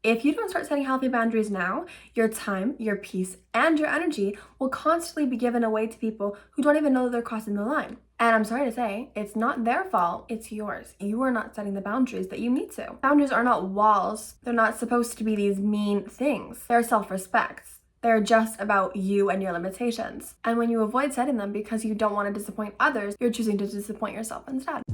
If you don't start setting healthy boundaries now, your time, your peace, and your energy will constantly be given away to people who don't even know that they're crossing the line. And I'm sorry to say, it's not their fault, it's yours. You are not setting the boundaries that you need to. Boundaries are not walls. They're not supposed to be these mean things. They're self-respect. They're just about you and your limitations. And when you avoid setting them because you don't want to disappoint others, you're choosing to disappoint yourself instead.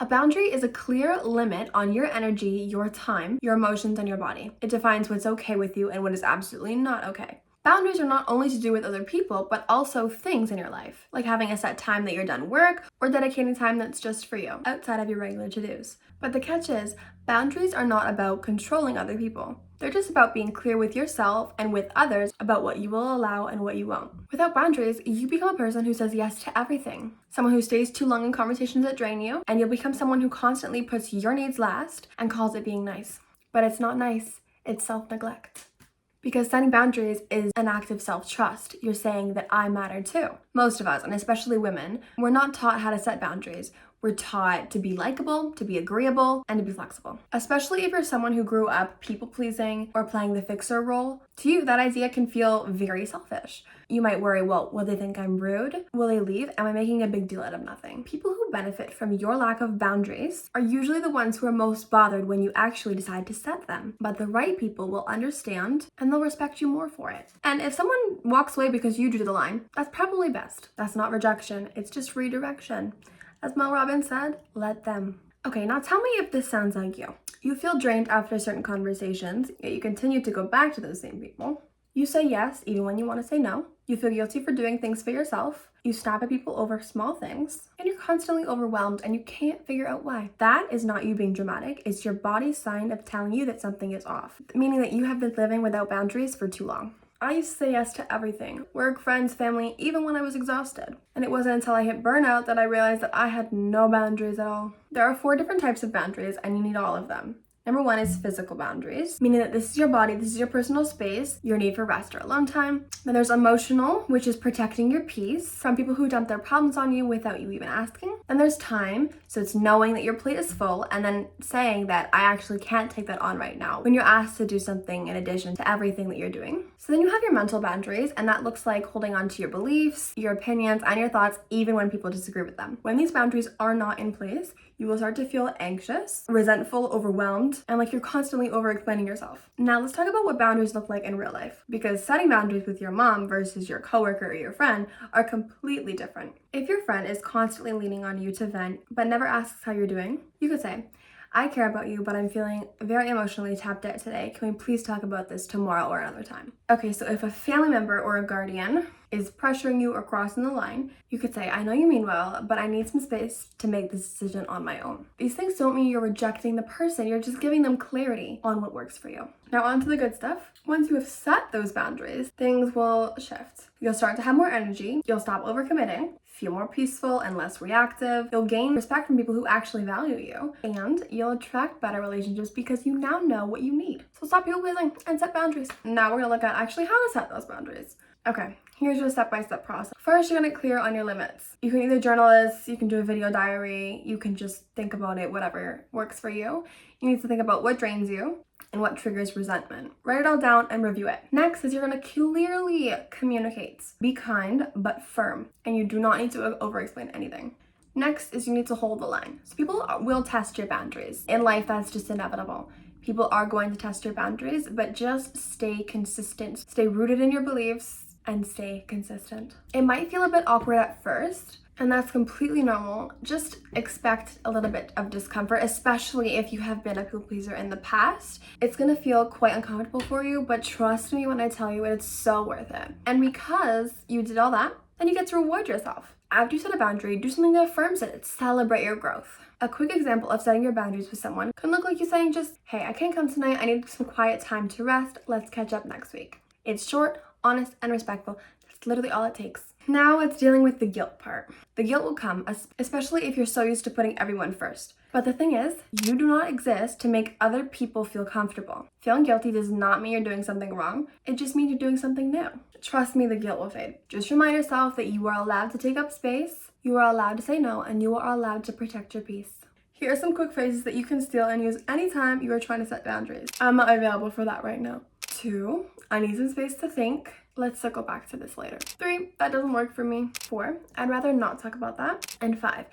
A boundary is a clear limit on your energy, your time, your emotions, and your body. It defines what's okay with you and what is absolutely not okay. Boundaries are not only to do with other people, but also things in your life, like having a set time that you're done work or dedicating time that's just for you, outside of your regular to-dos. But the catch is, boundaries are not about controlling other people. They're just about being clear with yourself and with others about what you will allow and what you won't. Without boundaries, you become a person who says yes to everything. Someone who stays too long in conversations that drain you, and you'll become someone who constantly puts your needs last and calls it being nice. But it's not nice, it's self-neglect. Because setting boundaries is an act of self-trust. You're saying that I matter too. Most of us, and especially women, we're not taught how to set boundaries. We're taught to be likable, to be agreeable, and to be flexible. Especially if you're someone who grew up people-pleasing or playing the fixer role. To you, that idea can feel very selfish. You might worry, well, will they think I'm rude? Will they leave? Am I making a big deal out of nothing? People who benefit from your lack of boundaries are usually the ones who are most bothered when you actually decide to set them. But the right people will understand and they'll respect you more for it. And if someone walks away because you drew the line, that's probably best. That's not rejection, it's just redirection. As Mel Robbins said, let them. Okay, now tell me if this sounds like you. You feel drained after certain conversations, yet you continue to go back to those same people. You say yes even when you want to say no. You feel guilty for doing things for yourself. You snap at people over small things. And you're constantly overwhelmed and you can't figure out why. That is not you being dramatic. It's your body's sign of telling you that something is off. Meaning that you have been living without boundaries for too long. I used to say yes to everything. Work, friends, family, even when I was exhausted. And it wasn't until I hit burnout that I realized that I had no boundaries at all. There are 4 different types of boundaries and you need all of them. Number 1 is physical boundaries, meaning that this is your body, this is your personal space, your need for rest or alone time. Then there's emotional, which is protecting your peace from people who dump their problems on you without you even asking. Then there's time, so it's knowing that your plate is full and then saying that I actually can't take that on right now when you're asked to do something in addition to everything that you're doing. So then you have your mental boundaries, and that looks like holding on to your beliefs, your opinions, and your thoughts even when people disagree with them. When these boundaries are not in place, you will start to feel anxious, resentful, overwhelmed, and like you're constantly over-explaining yourself. Now let's talk about what boundaries look like in real life, because setting boundaries with your mom versus your coworker or your friend are completely different. If your friend is constantly leaning on you to vent, but never asks how you're doing, you could say, I care about you, but I'm feeling very emotionally tapped out today. Can we please talk about this tomorrow or another time? Okay, so if a family member or a guardian is pressuring you or crossing the line, you could say, I know you mean well, but I need some space to make this decision on my own. These things don't mean you're rejecting the person, you're just giving them clarity on what works for you. Now on to the good stuff. Once you have set those boundaries, things will shift. You'll start to have more energy, you'll stop overcommitting, feel more peaceful and less reactive. You'll gain respect from people who actually value you, and you'll attract better relationships because you now know what you need. So stop people pleasing and set boundaries. Now we're gonna look at actually how to set those boundaries. Okay, here's your step-by-step process. First, you're gonna clear on your limits. You can either journal this, you can do a video diary, you can just think about it, whatever works for you. You need to think about what drains you and what triggers resentment. Write it all down and review it. Next is you're gonna clearly communicate. Be kind, but firm, and you do not need to over-explain anything. Next is you need to hold the line. So people will test your boundaries. In life, that's just inevitable. People are going to test your boundaries, but just stay consistent. Stay rooted in your beliefs and stay consistent. It might feel a bit awkward at first, and that's completely normal. Just expect a little bit of discomfort, especially if you have been a people pleaser in the past. It's gonna feel quite uncomfortable for you, but trust me when I tell you it's so worth it. And because you did all that, then you get to reward yourself. After you set a boundary, do something that affirms it. Celebrate your growth. A quick example of setting your boundaries with someone can look like you saying just, hey, I can't come tonight, I need some quiet time to rest, let's catch up next week. It's short, honest, and respectful. That's literally all it takes. Now it's dealing with the guilt part. The guilt will come, especially if you're so used to putting everyone first. But the thing is, you do not exist to make other people feel comfortable. Feeling guilty does not mean you're doing something wrong. It just means you're doing something new. Trust me, the guilt will fade. Just remind yourself that you are allowed to take up space, you are allowed to say no, and you are allowed to protect your peace. Here are some quick phrases that you can steal and use anytime you are trying to set boundaries. I'm not available for that right now. 2, I need some space to think. Let's circle back to this later. 3, that doesn't work for me. 4, I'd rather not talk about that. And 5,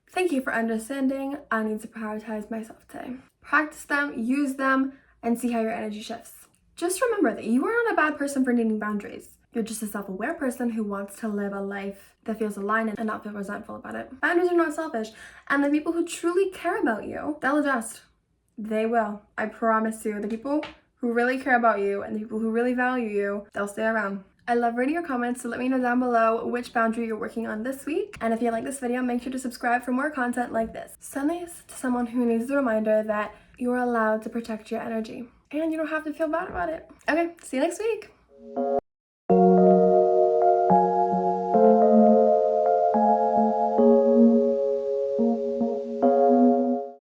thank you for understanding. I need to prioritize myself today. Practice them, use them, and see how your energy shifts. Just remember that you are not a bad person for needing boundaries. You're just a self-aware person who wants to live a life that feels aligned and not feel resentful about it. Boundaries are not selfish, and the people who truly care about you, they'll adjust. They will. I promise you. The people who really care about you and the people who really value you, they'll stay around. I love reading your comments, so let me know down below which boundary you're working on this week. And if you like this video, make sure to subscribe for more content like this. Send this to someone who needs the reminder that you are allowed to protect your energy. And you don't have to feel bad about it. Okay, see you next week.